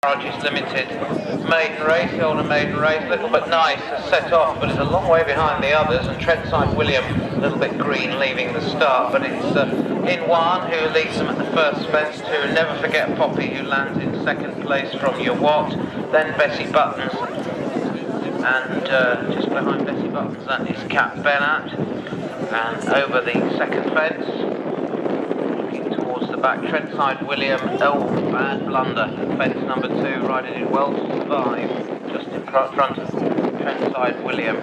Garages Limited maiden race, the older maiden race, little but nice, has set off, but it's a long way behind the others, and Trentside William, a little bit green, leaving the start, but it's Inwaan who leads them at the first fence to Never Forget Poppy, who lands in second place from Your What, then Bessie Buttons, and just behind Bessie Buttons that is Cat Bennett, and over the second fence, the back, Trentside William, Bad Blunder, fence number 2, riding in well to survive. Just in front of Trentside William,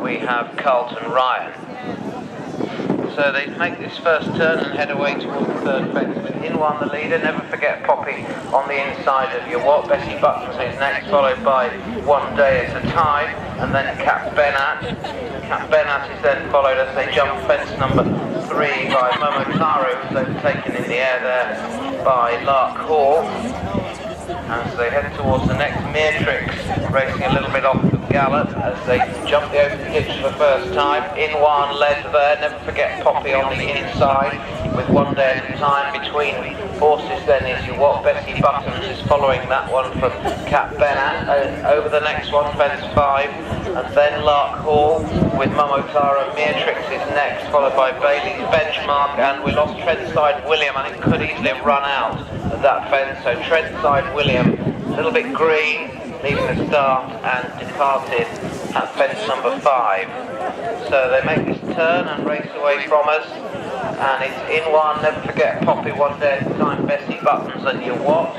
we have Carlton Ryan. So they make this first turn and head away towards the third fence. With Inwaan the leader, Never Forget Poppy on the inside of Your What. Bessie Buttons is next, followed by One Day at a Time, and then Cat Bennett. Cat Bennett is then followed as they jump fence number 3 by Momotaro, who's overtaken in the air there by Lark Hall. As they head towards the next Meretrix, racing a little bit off the gallop as they jump the open ditch for the first time. Inwaan led there, Never Forget Poppy on the inside with One Day at a Time between horses. Then is Your What. Bessie Buttons is following that one from Cat Bennett. Over the next one, fence 5, and then Lark Hall with Momotaro. Meretrix is next, followed by Bailey's Benchmark, and we lost Trentside William, and it could easily have run out of that fence. So Trentside William, a little bit green, leaving the start and departed at fence number 5. So they make this turn and race away from us, and it's Inwaan, Never Forget Poppy, One Day at a Time, Bessie Buttons and Your What,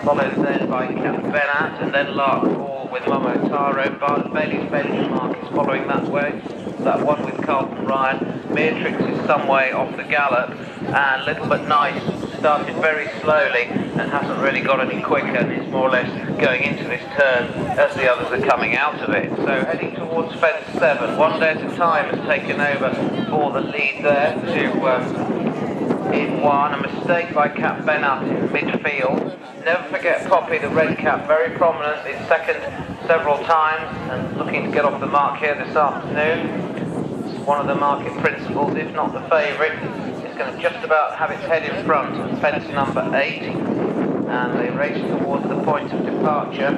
followed then by Cat Bennett, and then Lark Hall with Momotaro. Bailey's Benchmark is following that way, that one with Carlton Ryan. Meretrix is some way off the gallop, and Little But Nice started very slowly and hasn't really got any quicker, and is more or less going into this turn as the others are coming out of it. So heading towards fence 7, One Day at a Time has taken over for the lead there to Inwaan. A mistake by Cat Bennett in midfield. Never Forget Poppy, the red cap, very prominent in second several times and looking to get off the mark here this afternoon. It's one of the market principles, if not the favourite. It's going to just about have its head in front of fence number 8, and they race towards the point of departure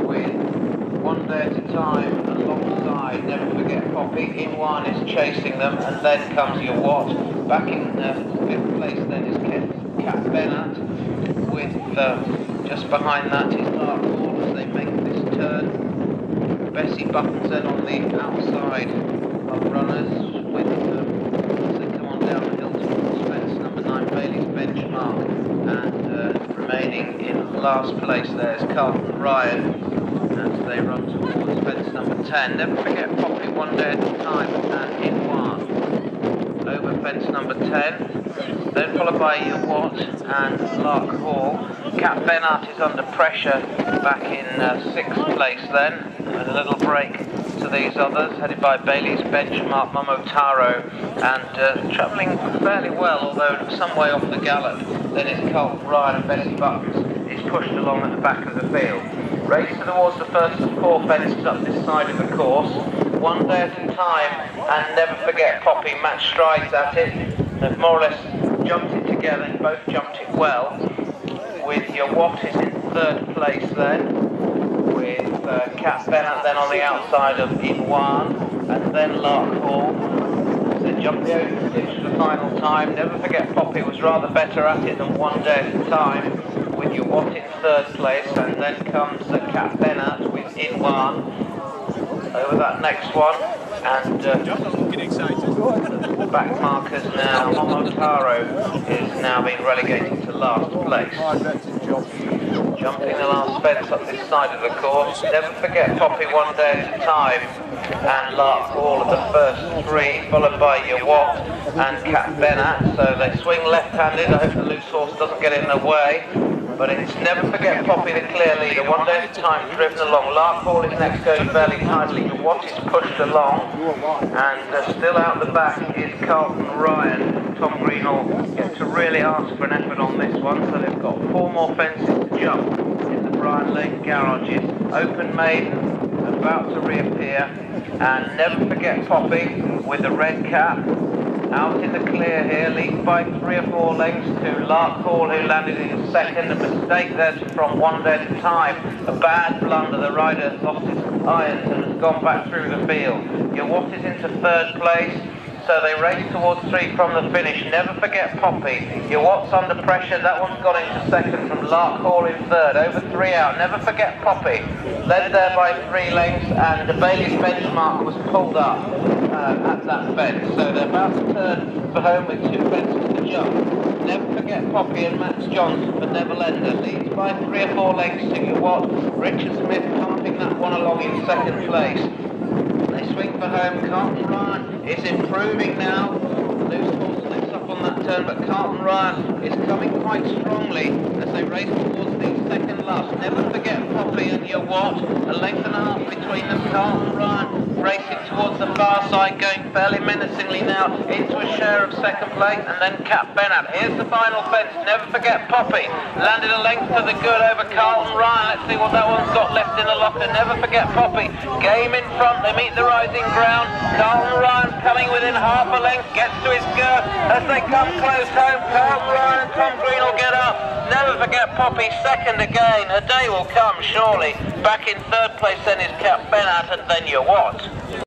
with One Day at a Time alongside Never Forget Poppy. Inwaan is chasing them, and then comes Your What. Back in 5th place then is Cat Bennett, with just behind that is Lark Hall as they make this turn. Bessie Buttons then on the outside of runners with as they come on down the hill towards fence number 9, Bailey's Benchmark, and remaining in last place there is Carlton Ryan as they run towards fence number 10. Never Forget Poppy, One Day at a Time, and Inwaan over fence number 10, then followed by Your What and Lark Hall. Cat Bennett is under pressure back in 6th place then, with a little break to these others, headed by Bailey's Benchmark, Momotaro, and travelling fairly well, although some way off the gallop. Then is Carlton Ryan, and Bessie Buttons is pushed along at the back of the field. Race towards the first of 4 fences up this side of the course. One Day at a Time and Never Forget Poppy match strides at it. They've more or less jumped it together, both jumped it well, with Your What is in 3rd place then, with Cat Bennett then on the outside of Inwaan, and then Lark Hall. They jumped the open ditch for the final time. Never Forget Poppy was rather better at it than One Day at a Time, with Your What in 3rd place, and then comes Cat Bennett with Inwaan over that next one, and the back markers now. Momotaro is now being relegated to last place. Jumping the last fence up this side of the course, Never Forget Poppy, One Day at a Time, and Lark Hall of the first 3, followed by Your What and Cat Bennett. So they swing left-handed. I hope the loose horse doesn't get in the way. But it's Never Forget Poppy, the clear leader. One Day at a Time driven along. Lark Hall is next, going fairly tightly. Your What is pushed along, and still out the back is Carlton Ryan. Tom Green will get to really ask for an effort on this one. So they've got 4 more fences to jump in the Brian Lane garages. Open Maiden about to reappear, and Never Forget Poppy with the red cap, Out in the clear here, leads by 3 or 4 lengths to Lark Hall, who landed in second. A mistake there from one dead time. A bad blunder. The rider lost his irons and has gone back through the field. Your Watt is into third place. So they race towards 3 from the finish. Never forget Poppy. Your Watt's under pressure. That one's gone into second from Lark Hall in third. Over 3 out. Never forget Poppy. Led there by 3 lengths, and the Bailey's benchmark was pulled up at that fence. So they're about to turn for home with 2 fences to jump. Never forget Poppy and Max Johnson for Neverlander. Leads by 3 or 4 lengths to your Watt. Richard Smith pumping that one along in second place. They swing for home. Carlton Ryan is improving now. Loose horse slips up on that turn, but Carlton Ryan is coming quite strongly as they race towards the second last. Never forget Poppy and your Watt. A length and a half between them. Carlton Ryan racing towards the far side, going fairly menacingly now into a share of second place, and then Cap Bennett. Here's the final fence. Never forget Poppy. Landed a length to the good over Carlton Ryan. Let's see what that one's got left in the locker. Never forget Poppy. Game in front. They meet the rising ground. Carlton Ryan coming within half a length. Gets to his girth as they come close home. Carlton Ryan and Tom Green will get up. Never forget Poppy. Second again. A day will come, surely. Back in third place then is Cap Bennett, and then your Watt.